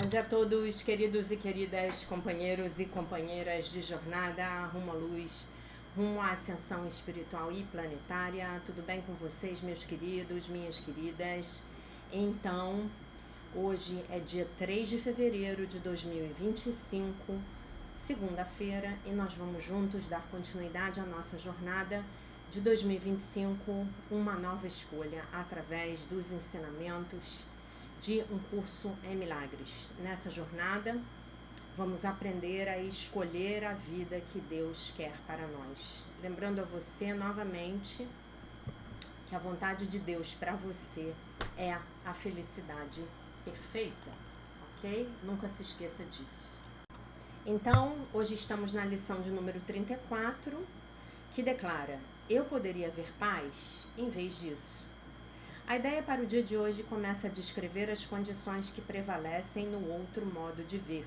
Bom dia a todos, queridos e queridas companheiros e companheiras de jornada rumo à luz, rumo à ascensão espiritual e planetária. Tudo bem com vocês, meus queridos, minhas queridas? Então, hoje é dia 3 de fevereiro de 2025, segunda-feira, e nós vamos juntos dar continuidade à nossa jornada de 2025, uma nova escolha através dos ensinamentos de um curso em milagres. Nessa jornada, vamos aprender a escolher a vida que Deus quer para nós. Lembrando a você novamente que a vontade de Deus para você é a felicidade perfeita, ok? Nunca se esqueça disso. Então, hoje estamos na lição de número 34, que declara: eu poderia ver paz em vez disso. A ideia para o dia de hoje começa a descrever as condições que prevalecem no outro modo de ver.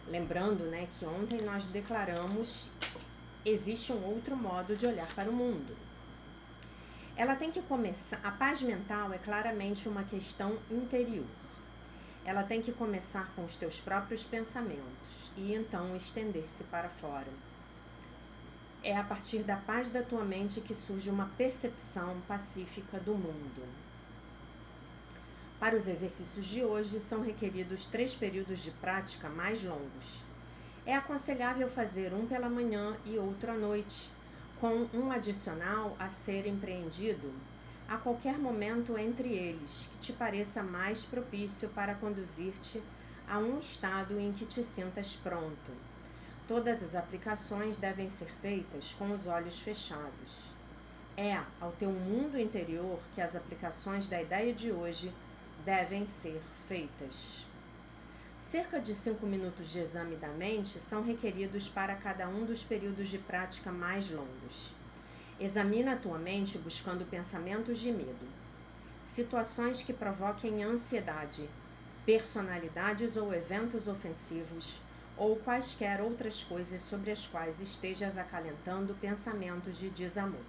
Lembrando, que ontem nós declaramos existe um outro modo de olhar para o mundo. Ela tem que começar. A paz mental é claramente uma questão interior. Ela tem que começar com os teus próprios pensamentos e então estender-se para fora. É a partir da paz da tua mente que surge uma percepção pacífica do mundo. Para os exercícios de hoje, são requeridos 3 períodos de prática mais longos. É aconselhável fazer um pela manhã e outro à noite, com um adicional a ser empreendido a qualquer momento entre eles, que te pareça mais propício para conduzir-te a um estado em que te sintas pronto. Todas as aplicações devem ser feitas com os olhos fechados. É ao teu mundo interior que as aplicações da ideia de hoje devem ser feitas. Cerca de 5 minutos de exame da mente são requeridos para cada um dos períodos de prática mais longos. Examina a tua mente buscando pensamentos de medo, situações que provoquem ansiedade, personalidades ou eventos ofensivos, ou quaisquer outras coisas sobre as quais estejas acalentando pensamentos de desamor.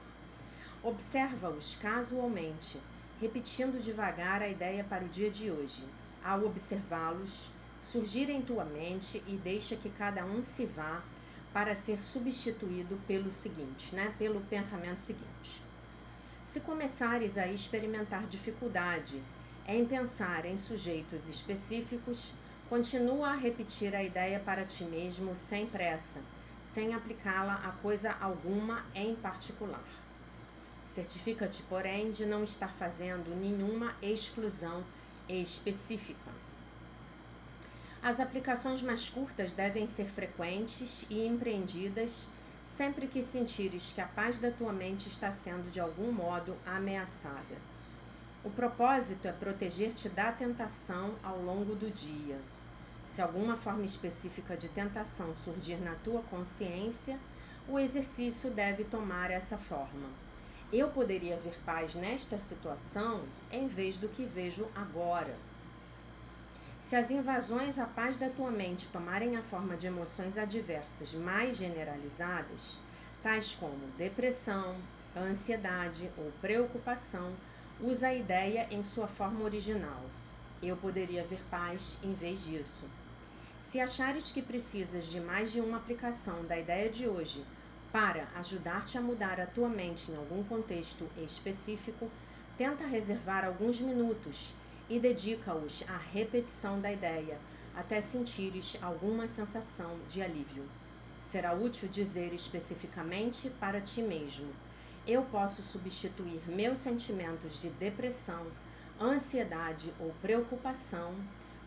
Observa-os casualmente, repetindo devagar a ideia para o dia de hoje. Ao observá-los, surgir em tua mente e deixa que cada um se vá para ser substituído pelo seguinte, pelo pensamento seguinte. Se começares a experimentar dificuldade em pensar em sujeitos específicos, continua a repetir a ideia para ti mesmo sem pressa, sem aplicá-la a coisa alguma em particular. Certifica-te, porém, de não estar fazendo nenhuma exclusão específica. As aplicações mais curtas devem ser frequentes e empreendidas sempre que sentires que a paz da tua mente está sendo de algum modo ameaçada. O propósito é proteger-te da tentação ao longo do dia. Se alguma forma específica de tentação surgir na tua consciência, o exercício deve tomar essa forma. Eu poderia ver paz nesta situação em vez do que vejo agora. Se as invasões à paz da tua mente tomarem a forma de emoções adversas mais generalizadas, tais como depressão, ansiedade ou preocupação, usa a ideia em sua forma original. Eu poderia ver paz em vez disso. Se achares que precisas de mais de uma aplicação da ideia de hoje para ajudar-te a mudar a tua mente em algum contexto específico, tenta reservar alguns minutos e dedica-os à repetição da ideia, até sentires alguma sensação de alívio. Será útil dizer especificamente para ti mesmo: eu posso substituir meus sentimentos de depressão, ansiedade ou preocupação,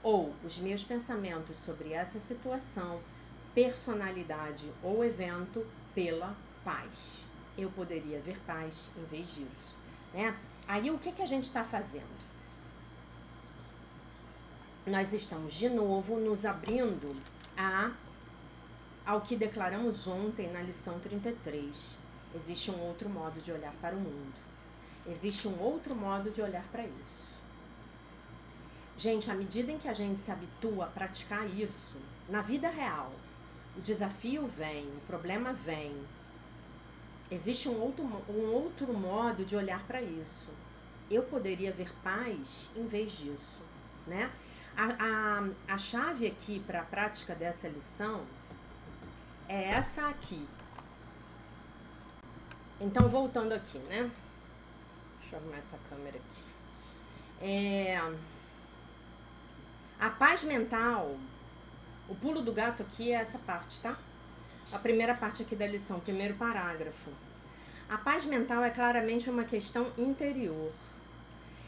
ou os meus pensamentos sobre essa situação, personalidade ou evento, pela paz. Eu poderia ver paz em vez disso. Aí o que a gente está fazendo? Nós estamos de novo nos abrindo ao que declaramos ontem na lição 33. Existe um outro modo de olhar para o mundo. Existe um outro modo de olhar para isso. Gente, à medida em que a gente se habitua a praticar isso, na vida real, o desafio vem, o problema vem. Existe um outro modo de olhar para isso. Eu poderia ver paz em vez disso, A chave aqui para a prática dessa lição é essa aqui. Então, voltando aqui, né? Deixa eu arrumar essa câmera aqui. A paz mental, o pulo do gato aqui é essa parte, tá? A primeira parte aqui da lição, primeiro parágrafo. A paz mental é claramente uma questão interior.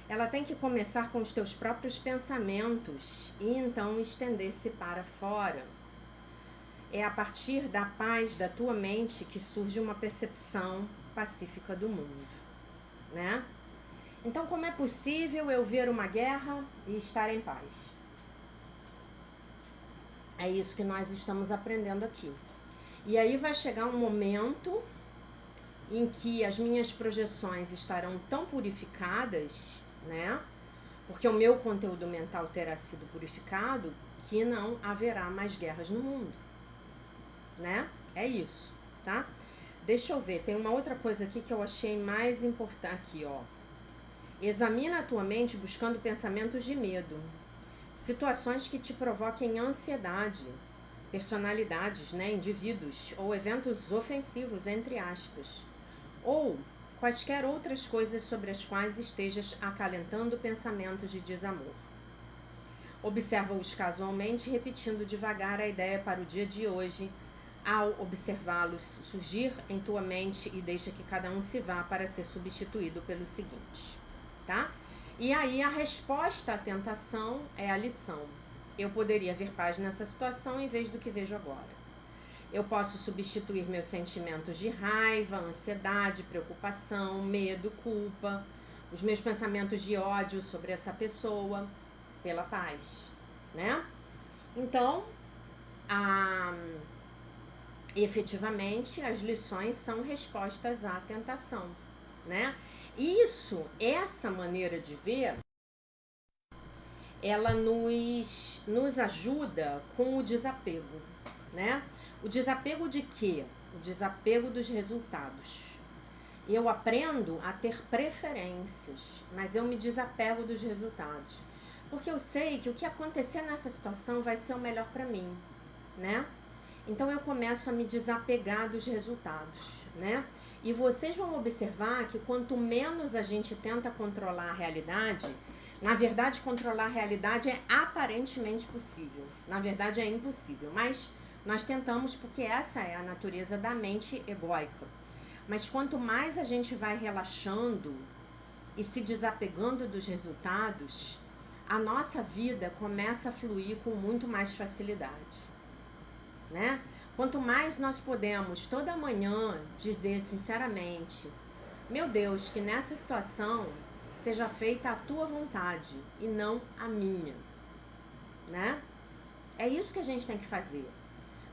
Ela tem que começar com os teus próprios pensamentos e então estender-se para fora. É a partir da paz da tua mente que surge uma percepção pacífica do mundo, né? Então, como é possível eu ver uma guerra e estar em paz? É isso que nós estamos aprendendo aqui. E aí vai chegar um momento em que as minhas projeções estarão tão purificadas, né? Porque o meu conteúdo mental terá sido purificado, que não haverá mais guerras no mundo, né? É isso, tá? Deixa eu ver, tem uma outra coisa aqui que eu achei mais importante. Aqui, ó. Examina a tua mente buscando pensamentos de medo, situações que te provoquem ansiedade, personalidades, né, indivíduos ou eventos ofensivos, entre aspas, ou quaisquer outras coisas sobre as quais estejas acalentando pensamentos de desamor. Observa-os casualmente, repetindo devagar a ideia para o dia de hoje. Ao observá-los surgir em tua mente, e deixa que cada um se vá para ser substituído pelo seguinte, tá? E aí a resposta à tentação é a lição. Eu poderia ver paz nessa situação em vez do que vejo agora. Eu posso substituir meus sentimentos de raiva, ansiedade, preocupação, medo, culpa, os meus pensamentos de ódio sobre essa pessoa, pela paz, né? Então, efetivamente, as lições são respostas à tentação, né? Essa maneira de ver, ela nos ajuda com o desapego, né? O desapego de quê? O desapego dos resultados. Eu aprendo a ter preferências, mas eu me desapego dos resultados. Porque eu sei que o que acontecer nessa situação vai ser o melhor para mim, né? Então eu começo a me desapegar dos resultados, né? E vocês vão observar que quanto menos a gente tenta controlar a realidade, na verdade controlar a realidade é aparentemente possível. Na verdade é impossível, mas nós tentamos porque essa é a natureza da mente egóica. Mas quanto mais a gente vai relaxando e se desapegando dos resultados, a nossa vida começa a fluir com muito mais facilidade, né? Quanto mais nós podemos toda manhã dizer sinceramente: meu Deus, que nessa situação seja feita a tua vontade e não a minha, né? É isso que a gente tem que fazer.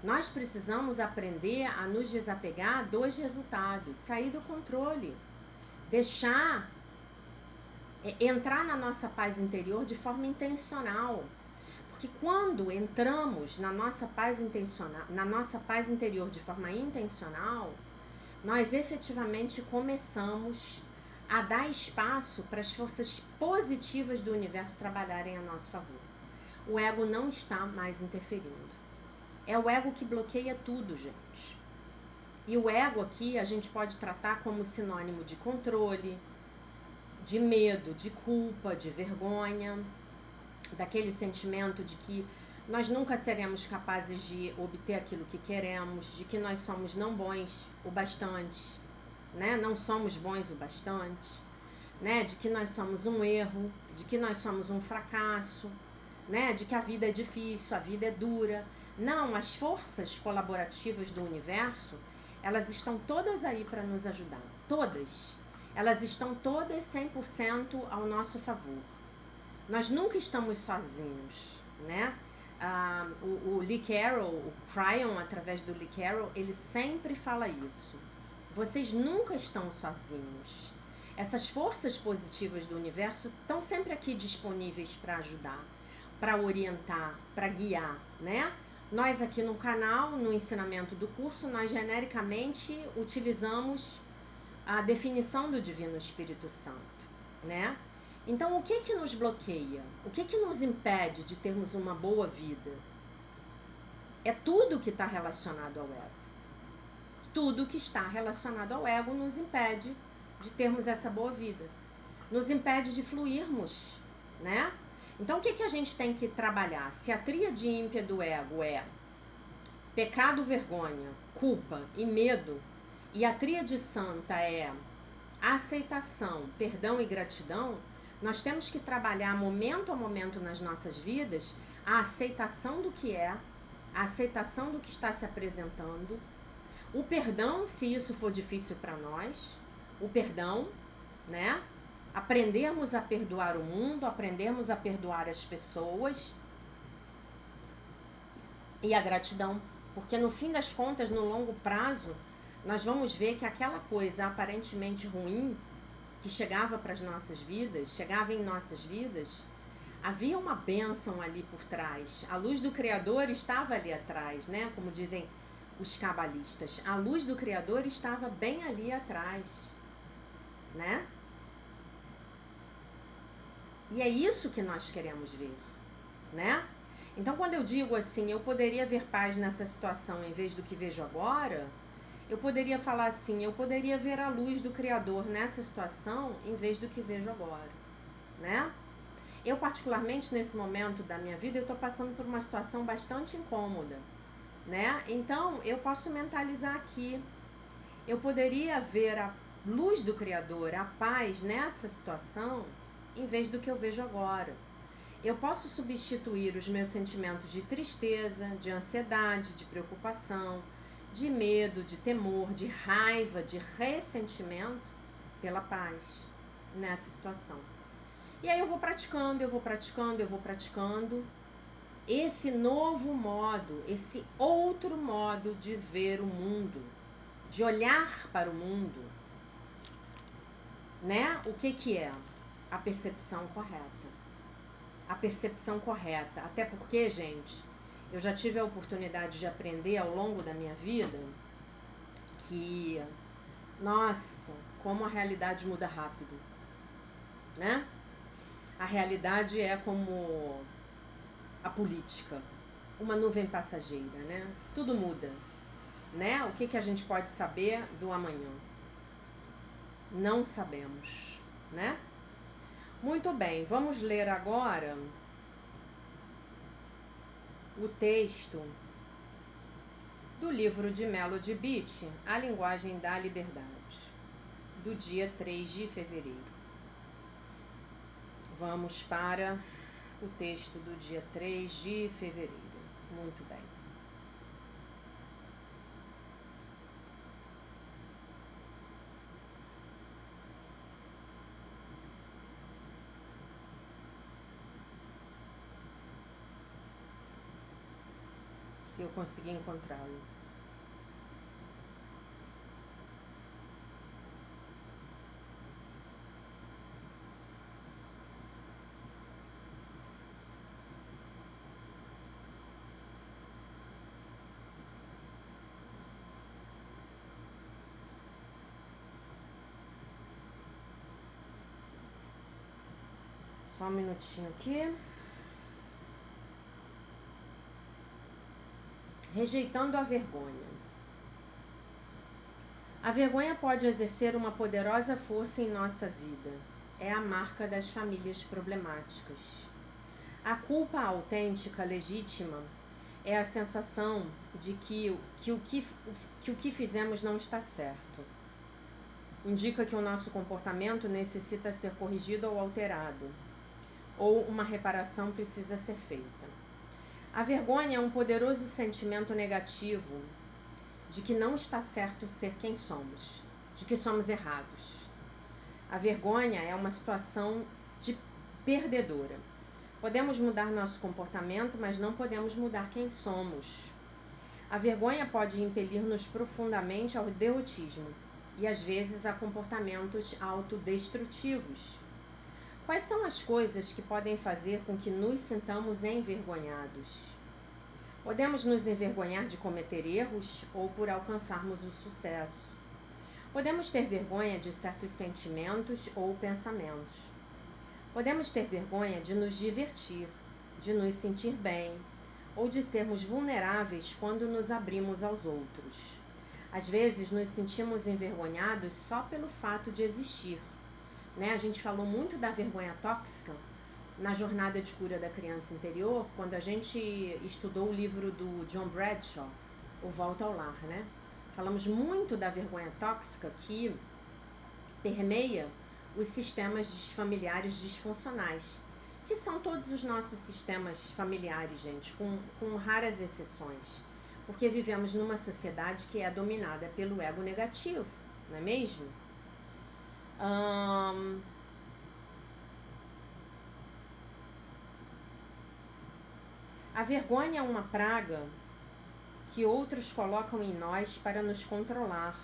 Nós precisamos aprender a nos desapegar dos resultados, sair do controle, deixar entrar na nossa paz interior de forma intencional. Porque quando entramos na nossa paz intencional, na nossa paz interior de forma intencional, nós efetivamente começamos a dar espaço para as forças positivas do universo trabalharem a nosso favor. O ego não está mais interferindo. É o ego que bloqueia tudo, gente. E o ego aqui a gente pode tratar como sinônimo de controle, de medo, de culpa, de vergonha, daquele sentimento de que nós nunca seremos capazes de obter aquilo que queremos, de que nós somos não bons o bastante, né? Não somos bons o bastante, né? De que nós somos um erro, de que nós somos um fracasso, né? De que a vida é difícil, a vida é dura. Não, as forças colaborativas do universo, elas estão todas aí para nos ajudar, todas. Elas estão todas 100% ao nosso favor. Nós nunca estamos sozinhos, né? O Lee Carroll, o Cryon, através do Lee Carroll, ele sempre fala isso. Vocês nunca estão sozinhos. Essas forças positivas do universo estão sempre aqui disponíveis para ajudar, para orientar, para guiar, né? Nós aqui no canal, no ensinamento do curso, nós genericamente utilizamos a definição do Divino Espírito Santo, né? Então, o que que nos bloqueia? O que que nos impede de termos uma boa vida? É tudo que está relacionado ao ego. Tudo que está relacionado ao ego nos impede de termos essa boa vida. Nos impede de fluirmos, né? Então, o que que a gente tem que trabalhar? Se a tríade ímpia do ego é pecado, vergonha, culpa e medo, e a tríade santa é aceitação, perdão e gratidão, nós temos que trabalhar momento a momento nas nossas vidas a aceitação do que é, a aceitação do que está se apresentando, o perdão, se isso for difícil para nós, o perdão, né? Aprendermos a perdoar o mundo, aprendermos a perdoar as pessoas e a gratidão, porque no fim das contas, no longo prazo, nós vamos ver que aquela coisa aparentemente ruim que chegava para as nossas vidas, chegava em nossas vidas, havia uma bênção ali por trás. A luz do Criador estava ali atrás, né? Como dizem os cabalistas. A luz do Criador estava bem ali atrás, né? E é isso que nós queremos ver, né? Então, quando eu digo assim, eu poderia ver paz nessa situação em vez do que vejo agora, eu poderia falar assim, eu poderia ver a luz do Criador nessa situação em vez do que vejo agora, né? Eu, particularmente, nesse momento da minha vida, eu estou passando por uma situação bastante incômoda, né? Então, eu posso mentalizar aqui, eu poderia ver a luz do Criador, a paz nessa situação, em vez do que eu vejo agora. Eu posso substituir os meus sentimentos de tristeza, de ansiedade, de preocupação, de medo, de temor, de raiva, de ressentimento pela paz nessa situação. E aí eu vou praticando, eu vou praticando, eu vou praticando esse novo modo, esse outro modo de ver o mundo, de olhar para o mundo, né? O que que é? A percepção correta. A percepção correta. Até porque, gente, eu já tive a oportunidade de aprender ao longo da minha vida que, nossa, como a realidade muda rápido, né? A realidade é como a política, uma nuvem passageira, né? Tudo muda, né? O que que a gente pode saber do amanhã? Não sabemos, né? Muito bem, vamos ler agora o texto do livro de Melody Beattie, A Linguagem da Liberdade, do dia 3 de fevereiro. Vamos para o texto do dia 3 de fevereiro. Muito bem. Se eu conseguir encontrá-lo. Só um minutinho aqui. Rejeitando a vergonha. A vergonha pode exercer uma poderosa força em nossa vida. É a marca das famílias problemáticas. A culpa autêntica, legítima, é a sensação de que o que fizemos não está certo. Indica que o nosso comportamento necessita ser corrigido ou alterado, ou uma reparação precisa ser feita. A vergonha é um poderoso sentimento negativo de que não está certo ser quem somos, de que somos errados. A vergonha é uma situação de perdedora. Podemos mudar nosso comportamento, mas não podemos mudar quem somos. A vergonha pode impelir-nos profundamente ao derrotismo e, às vezes, a comportamentos autodestrutivos. Quais são as coisas que podem fazer com que nos sintamos envergonhados? Podemos nos envergonhar de cometer erros ou por alcançarmos o sucesso. Podemos ter vergonha de certos sentimentos ou pensamentos. Podemos ter vergonha de nos divertir, de nos sentir bem, ou de sermos vulneráveis quando nos abrimos aos outros. Às vezes nos sentimos envergonhados só pelo fato de existir. Né? A gente falou muito da vergonha tóxica na jornada de cura da criança interior, quando a gente estudou o livro do John Bradshaw, O Volta ao Lar, né? Falamos muito da vergonha tóxica que permeia os sistemas familiares disfuncionais, que são todos os nossos sistemas familiares, gente, com raras exceções, porque vivemos numa sociedade que é dominada pelo ego negativo, não é mesmo? A vergonha é uma praga que outros colocam em nós para nos controlar.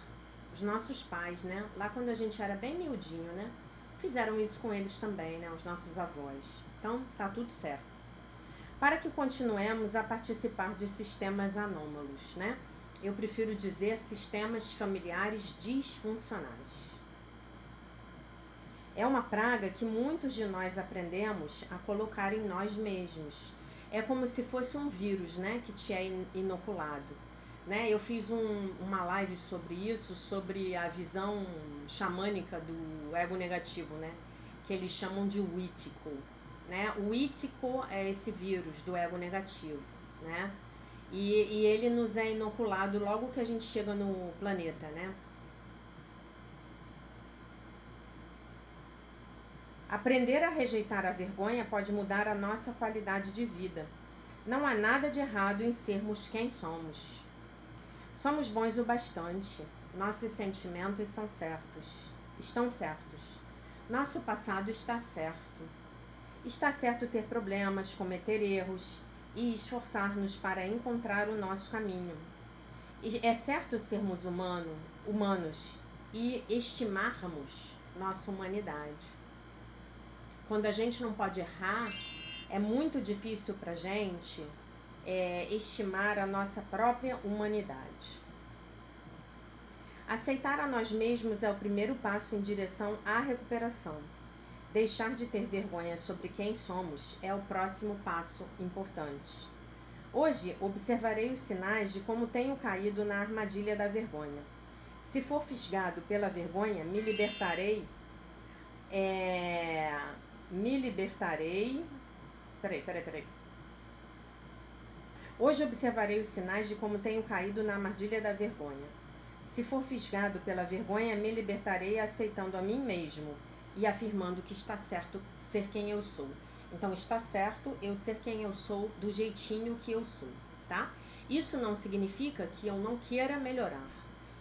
Os nossos pais, né? Lá quando a gente era bem miudinho, né? Fizeram isso com eles também, né? Os nossos avós. Então, tá tudo certo. Para que continuemos a participar de sistemas anômalos, né? Eu prefiro dizer sistemas familiares disfuncionais. É uma praga que muitos de nós aprendemos a colocar em nós mesmos. É como se fosse um vírus, né, que te é inoculado. Né? Eu fiz uma live sobre isso, sobre a visão xamânica do ego negativo, né? Que eles chamam de Wítico. Né? O Wítico é esse vírus do ego negativo. Né? E ele nos é inoculado logo que a gente chega no planeta, né? Aprender a rejeitar a vergonha pode mudar a nossa qualidade de vida. Não há nada de errado em sermos quem somos. Somos bons o bastante. Nossos sentimentos estão certos. Nosso passado está certo. Está certo ter problemas, cometer erros e esforçar-nos para encontrar o nosso caminho. É certo sermos humanos e estimarmos nossa humanidade. Quando a gente não pode errar, é muito difícil para a gente estimar a nossa própria humanidade. Aceitar a nós mesmos é o primeiro passo em direção à recuperação. Deixar de ter vergonha sobre quem somos é o próximo passo importante. Hoje, observarei os sinais de como tenho caído na armadilha da vergonha. Se for fisgado pela vergonha, me libertarei. Peraí. Hoje observarei os sinais de como tenho caído na armadilha da vergonha. Se for fisgado pela vergonha, me libertarei aceitando a mim mesmo e afirmando que está certo ser quem eu sou. Então, está certo eu ser quem eu sou do jeitinho que eu sou, tá? Isso não significa que eu não queira melhorar.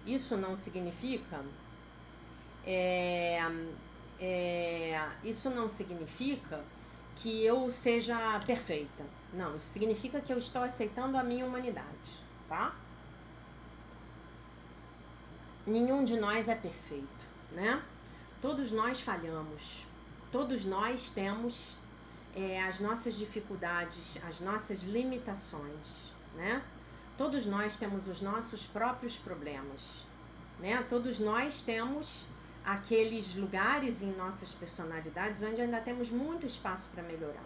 Isso não significa... isso não significa que eu seja perfeita. Não, isso significa que eu estou aceitando a minha humanidade, tá? Nenhum de nós é perfeito, né? Todos nós falhamos. Todos nós temos as nossas dificuldades, as nossas limitações, né? Todos nós temos os nossos próprios problemas, né? Todos nós temos aqueles lugares em nossas personalidades onde ainda temos muito espaço para melhorar.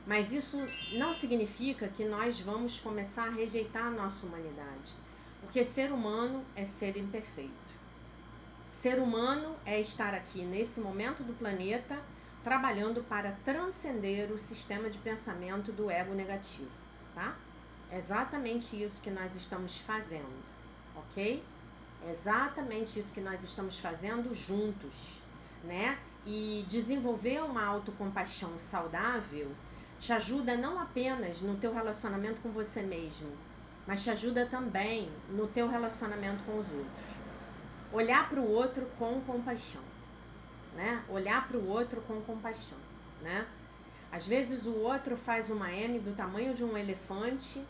Mas isso não significa que nós vamos começar a rejeitar a nossa humanidade, porque ser humano é ser imperfeito. Ser humano é estar aqui nesse momento do planeta trabalhando para transcender o sistema de pensamento do ego negativo, tá? É exatamente isso que nós estamos fazendo, ok? É exatamente isso que nós estamos fazendo juntos, né? E desenvolver uma autocompaixão saudável te ajuda não apenas no teu relacionamento com você mesmo, mas te ajuda também no teu relacionamento com os outros. Olhar para o outro com compaixão, né? Olhar para o outro com compaixão, né? Às vezes o outro faz uma M do tamanho de um elefante,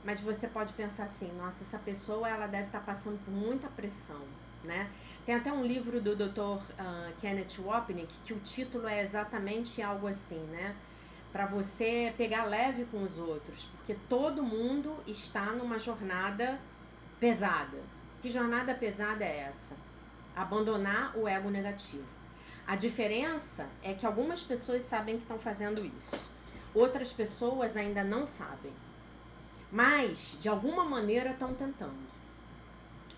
mas você pode pensar assim, nossa, essa pessoa ela deve estar passando por muita pressão, né? Tem até um livro do Dr. Kenneth Wapnick que o título é exatamente algo assim, né? Para você pegar leve com os outros, porque todo mundo está numa jornada pesada. Que jornada pesada é essa? Abandonar o ego negativo. A diferença é que algumas pessoas sabem que estão fazendo isso. Outras pessoas ainda não sabem. Mas, de alguma maneira, estão tentando.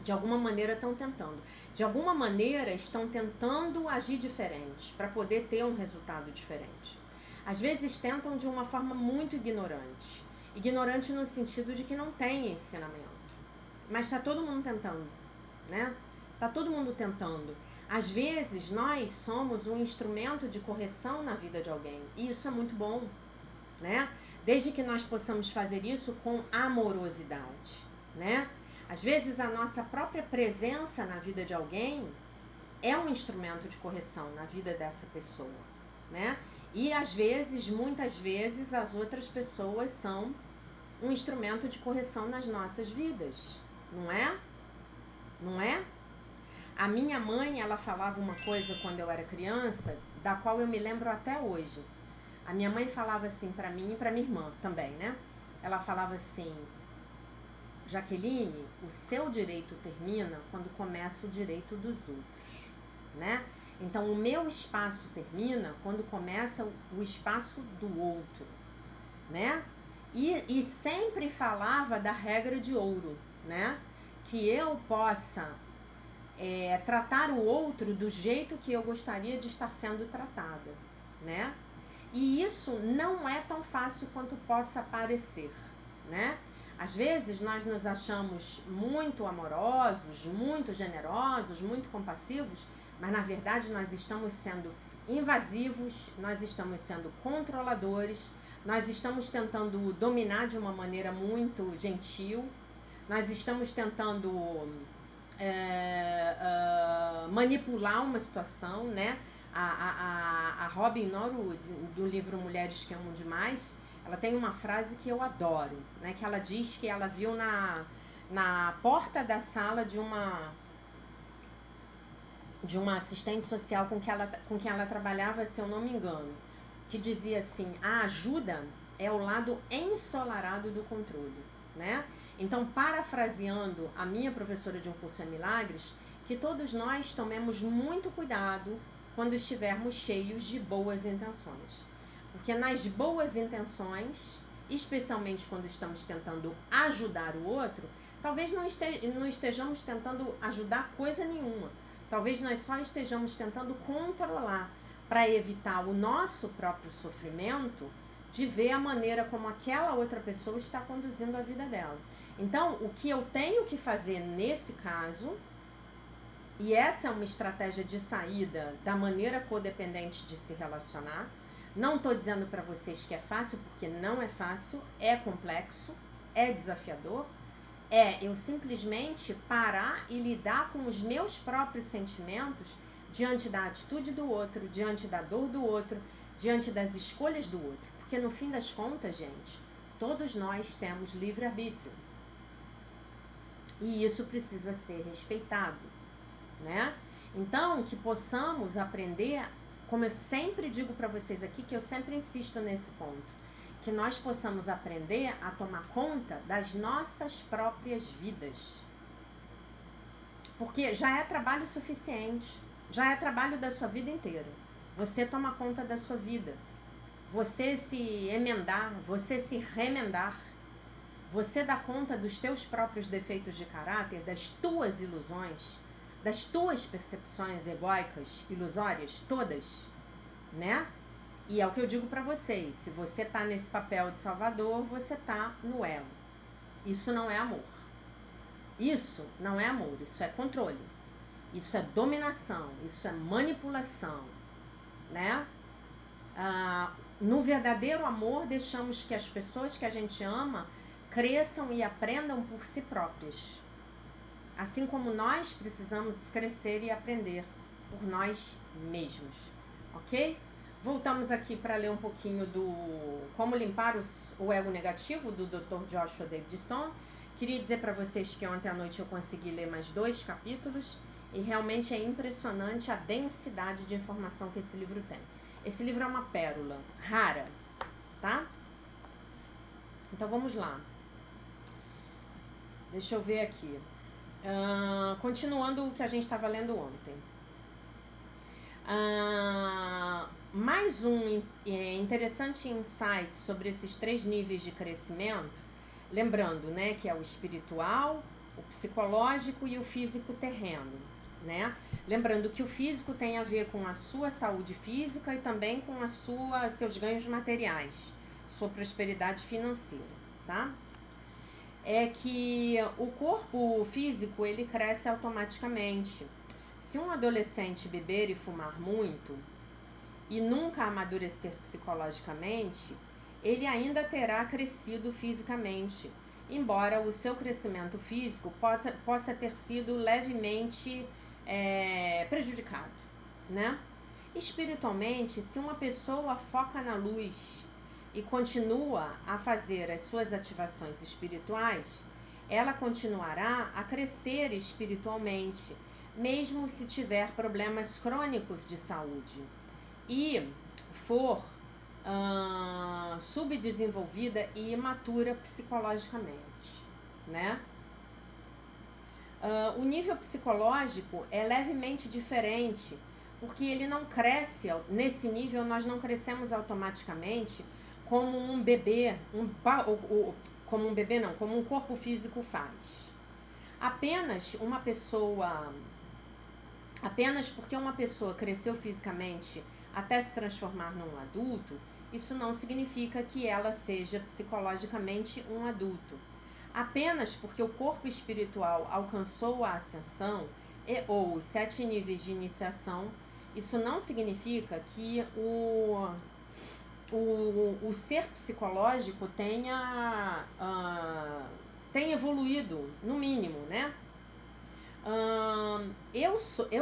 De alguma maneira estão tentando. De alguma maneira estão tentando agir diferente para poder ter um resultado diferente. Às vezes tentam de uma forma muito ignorante. Ignorante no sentido de que não tem ensinamento. Mas está todo mundo tentando, né? Está todo mundo tentando. Às vezes nós somos um instrumento de correção na vida de alguém. E isso é muito bom, né? Desde que nós possamos fazer isso com amorosidade, né? Às vezes a nossa própria presença na vida de alguém é um instrumento de correção na vida dessa pessoa, né? E às vezes, muitas vezes, as outras pessoas são um instrumento de correção nas nossas vidas, não é? Não é? A minha mãe, ela falava uma coisa quando eu era criança, da qual eu me lembro até hoje. A minha mãe falava assim para mim e para minha irmã também, né? Ela falava assim: Jaqueline, o seu direito termina quando começa o direito dos outros, né? Então, o meu espaço termina quando começa o espaço do outro, né? E sempre falava da regra de ouro, né? Que eu possa tratar o outro do jeito que eu gostaria de estar sendo tratada, né? E isso não é tão fácil quanto possa parecer, né? Às vezes nós nos achamos muito amorosos, muito generosos, muito compassivos, mas na verdade nós estamos sendo invasivos, nós estamos sendo controladores, nós estamos tentando dominar de uma maneira muito gentil, nós estamos tentando manipular uma situação, né? A Robin Norwood, do livro Mulheres que Amam Demais, ela tem uma frase que eu adoro, né? Que ela diz que ela viu na porta da sala de uma assistente social com quem ela trabalhava, se eu não me engano, que dizia assim: a ajuda é o lado ensolarado do controle, né? Então, parafraseando a minha professora de Um Curso em Milagres, que todos nós tomemos muito cuidado quando estivermos cheios de boas intenções. Porque nas boas intenções, especialmente quando estamos tentando ajudar o outro, talvez não estejamos tentando ajudar coisa nenhuma. Talvez nós só estejamos tentando controlar para evitar o nosso próprio sofrimento de ver a maneira como aquela outra pessoa está conduzindo a vida dela. Então, o que eu tenho que fazer nesse caso, e essa é uma estratégia de saída da maneira codependente de se relacionar, não estou dizendo para vocês que é fácil, porque não é fácil, é complexo, é desafiador, eu simplesmente parar e lidar com os meus próprios sentimentos diante da atitude do outro, diante da dor do outro, diante das escolhas do outro. Porque no fim das contas, gente, todos nós temos livre-arbítrio. E isso precisa ser respeitado, né? Então, que possamos aprender, como eu sempre digo para vocês aqui, que eu sempre insisto nesse ponto, que nós possamos aprender a tomar conta das nossas próprias vidas. Porque já é trabalho suficiente, já é trabalho da sua vida inteira. Você toma conta da sua vida, você se emendar, você se remendar, você dá conta dos teus próprios defeitos de caráter, das tuas ilusões, das tuas percepções egóicas, ilusórias, todas, né? E é o que eu digo pra vocês, se você tá nesse papel de salvador, você tá no ego. Isso não é amor. Isso não é amor, isso é controle. Isso é dominação, isso é manipulação, né? No verdadeiro amor, deixamos que as pessoas que a gente ama cresçam e aprendam por si próprias. Assim como nós precisamos crescer e aprender por nós mesmos, ok? Voltamos aqui para ler um pouquinho do Como Limpar o Ego Negativo, do Dr. Joshua David Stone. Queria dizer para vocês que ontem à noite eu consegui ler mais 2 capítulos e realmente é impressionante a densidade de informação que esse livro tem. Esse livro é uma pérola rara, tá? Então vamos lá. Deixa eu ver aqui. Continuando o que a gente estava lendo ontem. Mais um interessante insight sobre esses 3 níveis de crescimento, lembrando, né, que é o espiritual, o psicológico e o físico terreno, né? Lembrando que o físico tem a ver com a sua saúde física e também com seus ganhos materiais, sua prosperidade financeira, tá? É que o corpo físico, ele cresce automaticamente. Se um adolescente beber e fumar muito e nunca amadurecer psicologicamente, ele ainda terá crescido fisicamente, embora o seu crescimento físico possa ter sido levemente prejudicado, né? Espiritualmente, se uma pessoa foca na luz e continua a fazer as suas ativações espirituais, ela continuará a crescer espiritualmente, mesmo se tiver problemas crônicos de saúde e for subdesenvolvida e imatura psicologicamente, né? O nível psicológico é levemente diferente, porque ele não cresce, nesse nível nós não crescemos automaticamente como um bebê, como um corpo físico faz. Apenas porque uma pessoa cresceu fisicamente até se transformar num adulto, isso não significa que ela seja psicologicamente um adulto. Apenas porque o corpo espiritual alcançou a ascensão ou os 7 níveis de iniciação, isso não significa que o ser psicológico tenha evoluído, no mínimo, né? Eu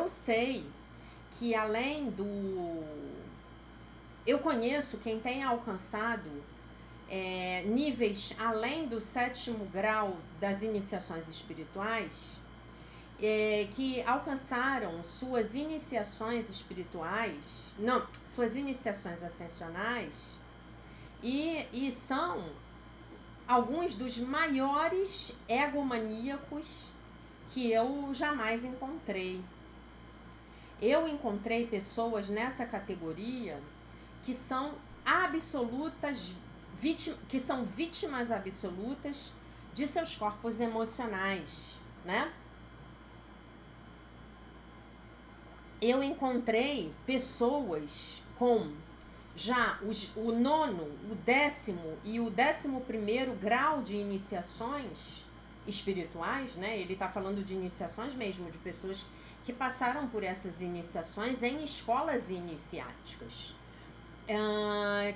sei que além do... Eu conheço quem tem alcançado níveis além do 7º grau das iniciações espirituais, que alcançaram suas iniciações espirituais, não, suas iniciações ascensionais, e são alguns dos maiores egomaníacos que eu jamais encontrei. Eu encontrei pessoas nessa categoria que são vítimas absolutas de seus corpos emocionais, né? Eu encontrei pessoas com já o 9º, o 10º e o 11º grau de iniciações espirituais, né? Ele está falando de iniciações mesmo, de pessoas que passaram por essas iniciações em escolas iniciáticas,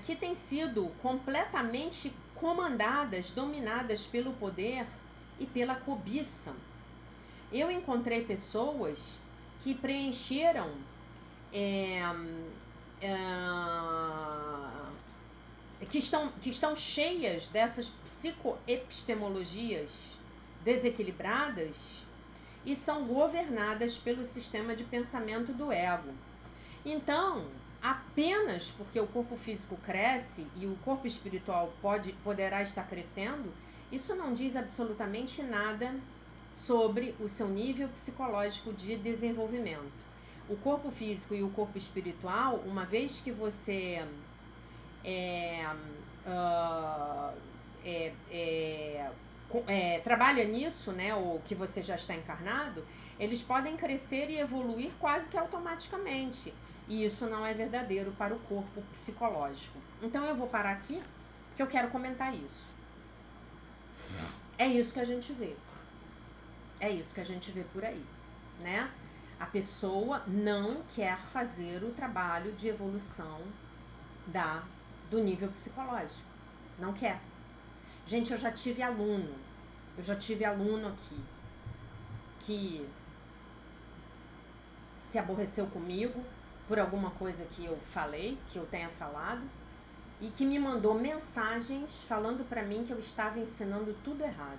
que têm sido completamente comandadas, dominadas pelo poder e pela cobiça. Eu encontrei pessoas que preencheram que estão cheias dessas psicoepistemologias desequilibradas e são governadas pelo sistema de pensamento do ego. Então, apenas porque o corpo físico cresce e o corpo espiritual poderá estar crescendo, isso não diz absolutamente nada sobre o seu nível psicológico de desenvolvimento. O corpo físico e o corpo espiritual, uma vez que você trabalha nisso, né, ou que você já está encarnado, eles podem crescer e evoluir quase que automaticamente. E isso não é verdadeiro para o corpo psicológico. Então eu vou parar aqui, porque eu quero comentar isso. É isso que a gente vê. É isso que a gente vê por aí, né? A pessoa não quer fazer o trabalho de evolução do nível psicológico. Não quer. Gente, eu já tive aluno aqui que se aborreceu comigo por alguma coisa que eu falei, que eu tenha falado, e que me mandou mensagens falando para mim que eu estava ensinando tudo errado,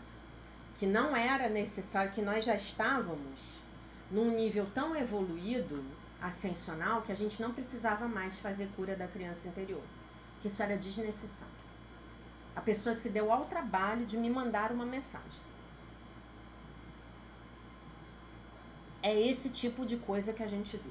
que não era necessário, que nós já estávamos num nível tão evoluído, ascensional, que a gente não precisava mais fazer cura da criança interior, que isso era desnecessário. A pessoa se deu ao trabalho de me mandar uma mensagem. É esse tipo de coisa que a gente vê.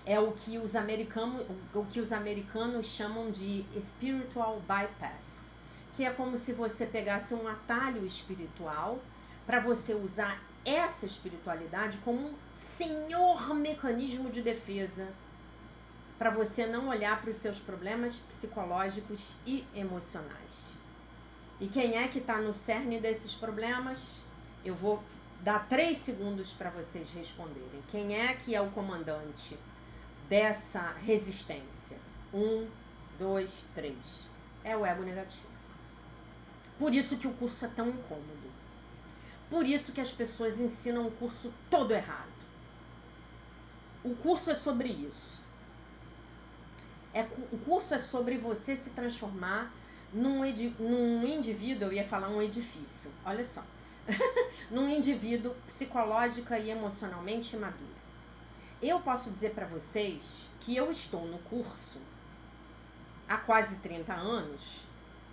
É o que os americanos chamam de spiritual bypass, que é como se você pegasse um atalho espiritual para você usar essa espiritualidade como um senhor mecanismo de defesa para você não olhar para os seus problemas psicológicos e emocionais. E quem é que está no cerne desses problemas? Eu vou dar 3 segundos para vocês responderem. Quem é que é o comandante dessa resistência? 1, 2, 3. É o ego negativo. Por isso que o curso é tão incômodo. Por isso que as pessoas ensinam o curso todo errado. O curso é sobre isso. O curso é sobre você se transformar num indivíduo, eu ia falar um edifício, olha só, num indivíduo psicológica e emocionalmente maduro. Eu posso dizer para vocês que eu estou no curso há quase 30 anos,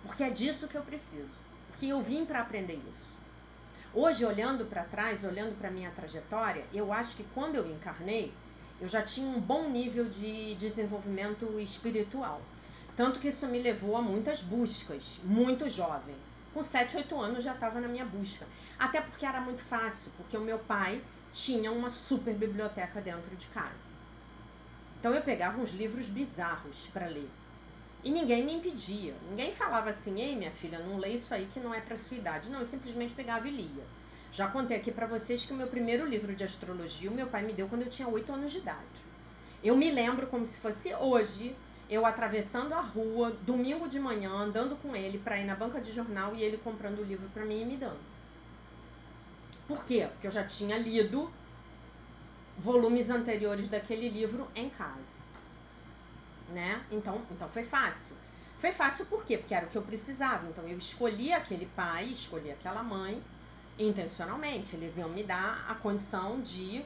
porque é disso que eu preciso, porque eu vim para aprender isso. Hoje, olhando para trás, olhando para minha trajetória, eu acho que quando eu encarnei, eu já tinha um bom nível de desenvolvimento espiritual. Tanto que isso me levou a muitas buscas, muito jovem. Com 7, 8 anos já estava na minha busca. Até porque era muito fácil, porque o meu pai tinha uma super biblioteca dentro de casa. Então eu pegava uns livros bizarros para ler. E ninguém me impedia. Ninguém falava assim, ei minha filha, não lê isso aí que não é para sua idade. Não, eu simplesmente pegava e lia. Já contei aqui para vocês que o meu primeiro livro de astrologia o meu pai me deu quando eu tinha 8 anos de idade. Eu me lembro como se fosse hoje, eu atravessando a rua, domingo de manhã, andando com ele para ir na banca de jornal e ele comprando o livro para mim e me dando. Por quê? Porque eu já tinha lido volumes anteriores daquele livro em casa. Né? Então foi fácil. Foi fácil por quê? Porque era o que eu precisava. Então eu escolhi aquele pai, escolhi aquela mãe, intencionalmente. Eles iam me dar a condição de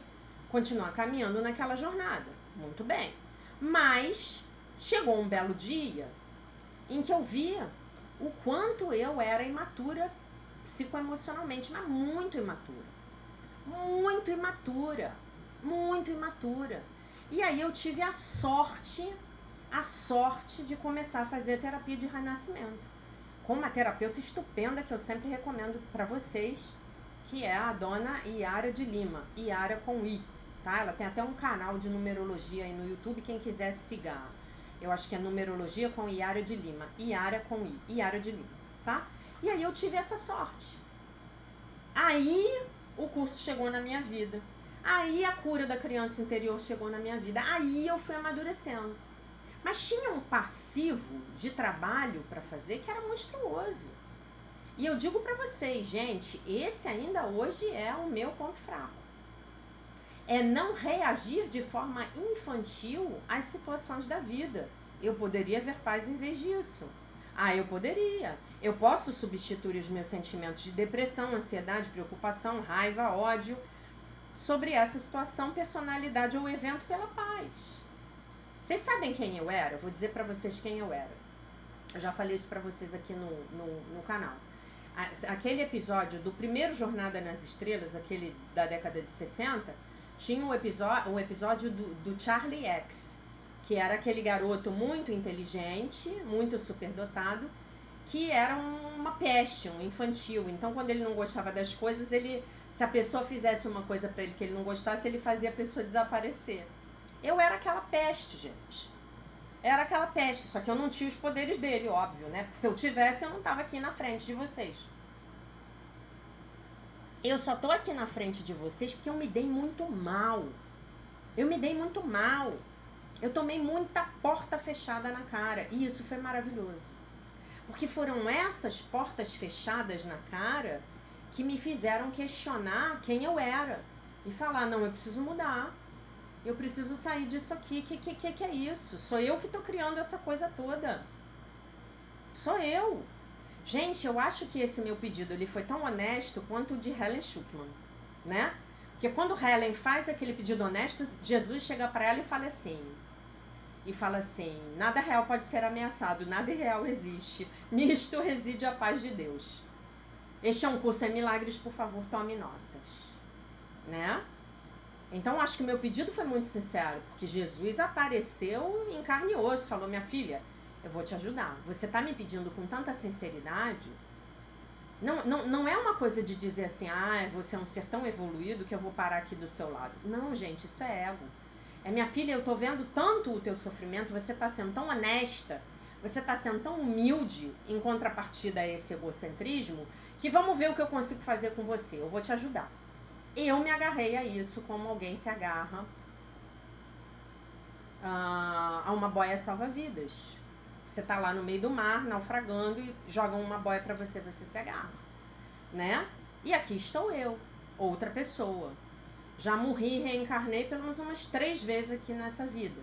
continuar caminhando naquela jornada. Muito bem. Mas chegou um belo dia em que eu via o quanto eu era imatura psicoemocionalmente, mas muito imatura. Muito imatura. Muito imatura. E aí eu tive a sorte de começar a fazer terapia de renascimento com uma terapeuta estupenda que eu sempre recomendo para vocês, que é a dona Yara de Lima, Yara com I, tá? Ela tem até um canal de numerologia aí no YouTube, quem quiser siga. Eu acho que é numerologia com Yara de Lima, Yara com I, Yara de Lima, tá? E aí eu tive essa sorte. Aí o curso chegou na minha vida. Aí a cura da criança interior chegou na minha vida. Aí eu fui amadurecendo. Mas tinha um passivo de trabalho para fazer que era monstruoso. E eu digo para vocês, gente, esse ainda hoje é o meu ponto fraco. É não reagir de forma infantil às situações da vida. Eu poderia ver paz em vez disso. Ah, eu poderia. Eu posso substituir os meus sentimentos de depressão, ansiedade, preocupação, raiva, ódio sobre essa situação, personalidade ou evento pela paz. Vocês sabem quem eu era? Eu vou dizer pra vocês quem eu era. Eu já falei isso pra vocês aqui no canal. Aquele episódio do primeiro Jornada nas Estrelas, aquele da década de 60, tinha um episódio do Charlie X, que era aquele garoto muito inteligente, muito superdotado, que era uma peste, um infantil. Então, quando ele não gostava das coisas, se a pessoa fizesse uma coisa pra ele que ele não gostasse, ele fazia a pessoa desaparecer. Eu era aquela peste, gente. Era aquela peste, só que eu não tinha os poderes dele, óbvio, né? Porque se eu tivesse, eu não tava aqui na frente de vocês. Eu só tô aqui na frente de vocês porque eu me dei muito mal. Eu me dei muito mal. Eu tomei muita porta fechada na cara. E isso foi maravilhoso. Porque foram essas portas fechadas na cara que me fizeram questionar quem eu era. E falar, não, eu preciso mudar. Eu preciso sair disso aqui. Que é isso? Sou eu que tô criando essa coisa toda. Sou eu. Gente, eu acho que esse meu pedido ele foi tão honesto quanto o de Helen Schucman, né? Porque quando Helen faz aquele pedido honesto, Jesus chega para ela e fala assim, nada real pode ser ameaçado, nada irreal existe. Nisto reside a paz de Deus. Este é um curso em milagres, por favor, tome notas, né? Então, acho que o meu pedido foi muito sincero, porque Jesus apareceu em carne e osso, falou, minha filha, eu vou te ajudar. Você está me pedindo com tanta sinceridade. Não é uma coisa de dizer assim, você é um ser tão evoluído que eu vou parar aqui do seu lado. Não, gente, isso é ego. É, minha filha, eu tô vendo tanto o teu sofrimento, você tá sendo tão honesta, você tá sendo tão humilde em contrapartida a esse egocentrismo, que vamos ver o que eu consigo fazer com você, eu vou te ajudar. Eu me agarrei a isso como alguém se agarra a uma boia salva-vidas. Você tá lá no meio do mar, naufragando, e jogam uma boia pra você, você se agarra, né? E aqui estou eu, outra pessoa. Já morri e reencarnei pelo menos umas 3 vezes aqui nessa vida,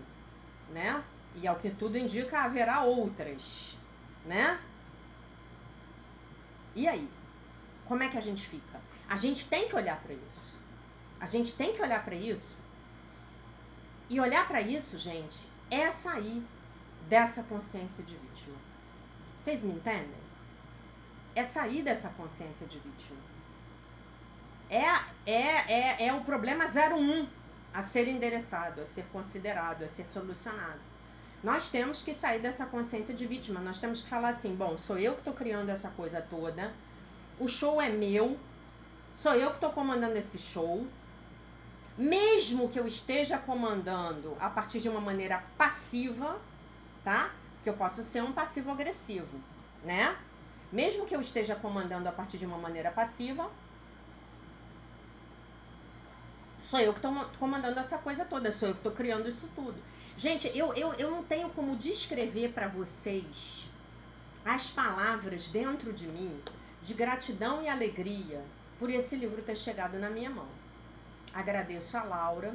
né? E ao que tudo indica, haverá outras, né? E aí? Como é que a gente fica? A gente tem que olhar para isso. A gente tem que olhar para isso. E olhar para isso, gente, é sair dessa consciência de vítima. Vocês me entendem? É sair dessa consciência de vítima. É o problema 01 a ser endereçado, a ser considerado, a ser solucionado. Nós temos que sair dessa consciência de vítima. Nós temos que falar assim, bom, sou eu que estou criando essa coisa toda, o show é meu, sou eu que estou comandando esse show, mesmo que eu esteja comandando a partir de uma maneira passiva, tá? Que eu posso ser um passivo agressivo, né? Mesmo que eu esteja comandando a partir de uma maneira passiva, sou eu que estou comandando essa coisa toda, sou eu que estou criando isso tudo. Gente, eu não tenho como descrever para vocês as palavras dentro de mim de gratidão e alegria por esse livro ter chegado na minha mão. Agradeço a Laura,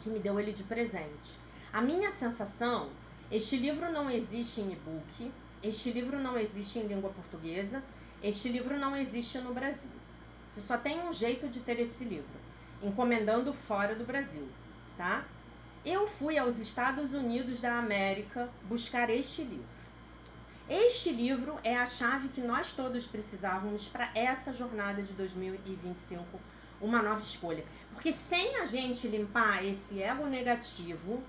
que me deu ele de presente. A minha sensação, este livro não existe em e-book, este livro não existe em língua portuguesa, este livro não existe no Brasil. Você só tem um jeito de ter esse livro, encomendando fora do Brasil, tá? Eu fui aos Estados Unidos da América buscar este livro. Este livro é a chave que nós todos precisávamos para essa jornada de 2025, uma nova escolha. Porque sem a gente limpar esse ego negativo,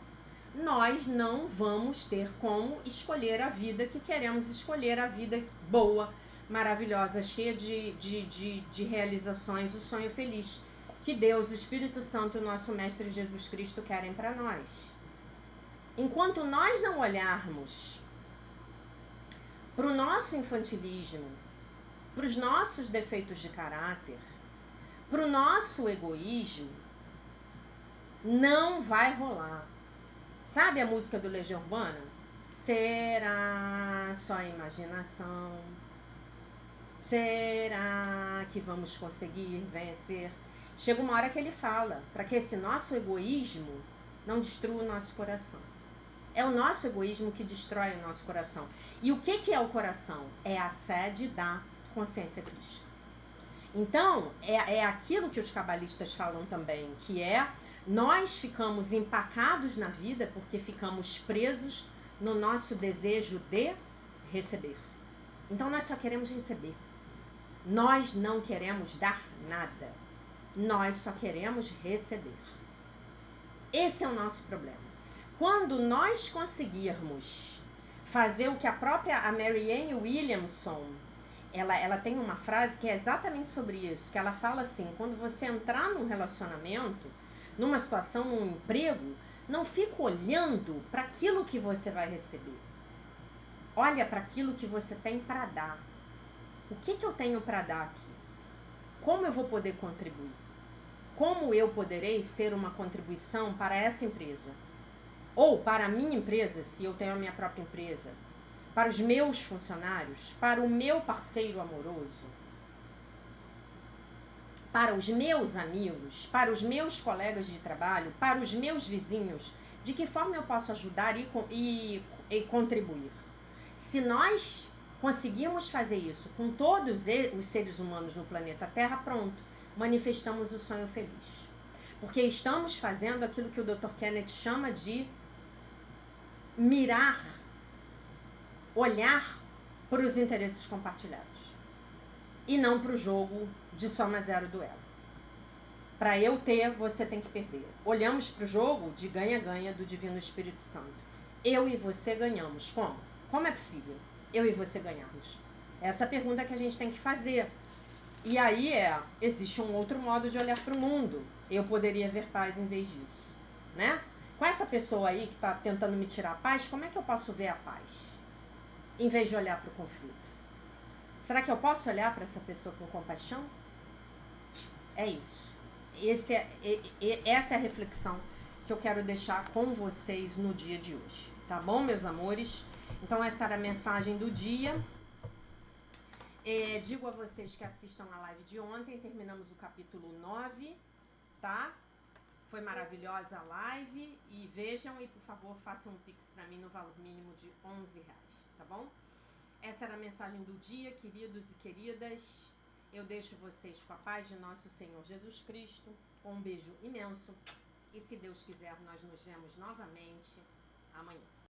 nós não vamos ter como escolher a vida que queremos escolher, a vida boa, maravilhosa, cheia de realizações, o sonho feliz que Deus, o Espírito Santo e o nosso Mestre Jesus Cristo querem para nós. Enquanto nós não olharmos para o nosso infantilismo, para os nossos defeitos de caráter, para o nosso egoísmo, não vai rolar. Sabe a música do Legião Urbana? Será só imaginação? Será que vamos conseguir vencer? Chega uma hora que ele fala, para que esse nosso egoísmo não destrua o nosso coração. É o nosso egoísmo que destrói o nosso coração. E o que é o coração? É a sede da consciência crística. Então, é aquilo que os cabalistas falam também, que é nós ficamos empacados na vida porque ficamos presos no nosso desejo de receber. Então, nós só queremos receber. Nós não queremos dar nada. Nós só queremos receber. Esse é o nosso problema. Quando nós conseguirmos fazer o que a própria Marianne Williamson, ela tem uma frase que é exatamente sobre isso, que ela fala assim, quando você entrar num relacionamento, numa situação, num emprego, não fica olhando para aquilo que você vai receber. Olha para aquilo que você tem para dar. O que eu tenho para dar aqui? Como eu vou poder contribuir? Como eu poderei ser uma contribuição para essa empresa? Ou para a minha empresa, se eu tenho a minha própria empresa? Para os meus funcionários? Para o meu parceiro amoroso? Para os meus amigos? Para os meus colegas de trabalho? Para os meus vizinhos? De que forma eu posso ajudar e contribuir? Se nós conseguirmos fazer isso com todos os seres humanos no planeta Terra, pronto, manifestamos o sonho feliz. Porque estamos fazendo aquilo que o Dr. Kenneth chama de mirar, olhar para os interesses compartilhados. E não para o jogo de soma zero duelo. Para eu ter, você tem que perder. Olhamos para o jogo de ganha-ganha do Divino Espírito Santo. Eu e você ganhamos. Como? Como é possível eu e você ganharmos? Essa é a pergunta que a gente tem que fazer. E aí existe um outro modo de olhar para o mundo. Eu poderia ver paz em vez disso, né? Com essa pessoa aí que está tentando me tirar a paz, como é que eu posso ver a paz? Em vez de olhar para o conflito. Será que eu posso olhar para essa pessoa com compaixão? É isso. Essa é a reflexão que eu quero deixar com vocês no dia de hoje. Tá bom, meus amores? Então essa era a mensagem do dia. Digo a vocês que assistam a live de ontem, terminamos o capítulo 9, tá? Foi maravilhosa a live e vejam e por favor façam um pix para mim no valor mínimo de R$11, tá bom? Essa era a mensagem do dia, queridos e queridas. Eu deixo vocês com a paz de nosso Senhor Jesus Cristo, com um beijo imenso e se Deus quiser nós nos vemos novamente amanhã.